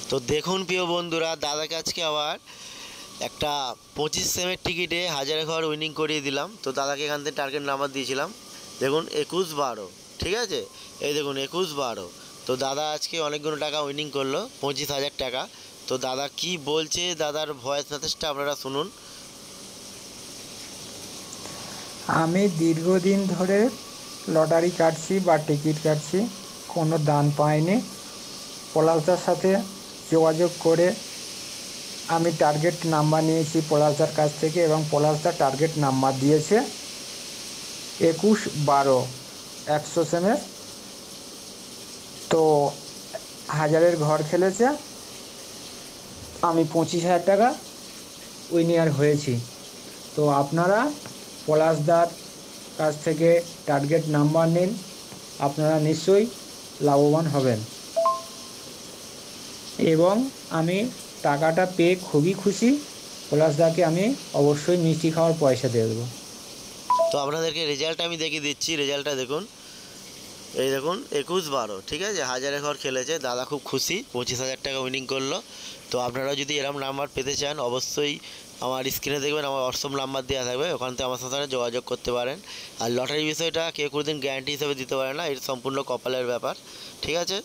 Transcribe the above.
তো দেখুন প্রিয় বন্ধুরা, দাদাকে আজকে আবার একটা 25 সেমের টিকিটে হাজারে ঘর উইনিং করিয়ে দিলাম। তো দাদাকে এখান থেকে টার্গেট নাম্বার দিয়েছিলাম, দেখুন 21-12, ঠিক আছে। এই দেখুন 21-12। তো দাদা আজকে অনেকগুলো টাকা উইনিং করলো, 25,000 টাকা। তো দাদা কি বলছে, দাদার ভয়েস মেসেজটা আপনারা শুনুন। আমি দীর্ঘদিন ধরে লটারি কাটছি বা টিকিট কাটছি, কোনো দান পাইনি। পলাশদার সাথে যোগাযোগ করে আমি টার্গেট নাম্বার নিয়েছি পলাশদার কাছ থেকে এবং পলাশদার টার্গেট নাম্বার দিয়েছে 21-12 100 সেমের। তো হাজারের ঘর খেলেছে, আমি 25,000 টাকা উইনার হয়েছি। তো আপনারা পলাশদার কাছ থেকে টার্গেট নাম্বার নিন, আপনারা নিশ্চয়ই লাভবান হবেন। এবং আমি টাকাটা পেয়ে খুবই খুশি। পলাশদাকে আমি অবশ্যই মিষ্টি খাওয়ার পয়সা দিয়ে দেবো। তো আপনাদেরকে রেজাল্ট আমি দেখিয়ে দিচ্ছি, রেজাল্টটা দেখুন। এই দেখুন 21-12, ঠিক আছে, হাজারে ঘর খেলেছে, দাদা খুব খুশি, 25,000 টাকা উইনিং করলো। তো আপনারা যদি এরকম নাম্বার পেতে চান, অবশ্যই আমার স্ক্রিনে দেখবেন, আমার হোয়াটসঅ্যাপ নাম্বার দেওয়া থাকবে, ওখান থেকে আমার সাথে যোগাযোগ করতে পারেন। আর লটারির বিষয়টা কেউ কোনোদিন গ্যারান্টি হিসেবে দিতে পারে না, এটা সম্পূর্ণ কপালের ব্যাপার, ঠিক আছে।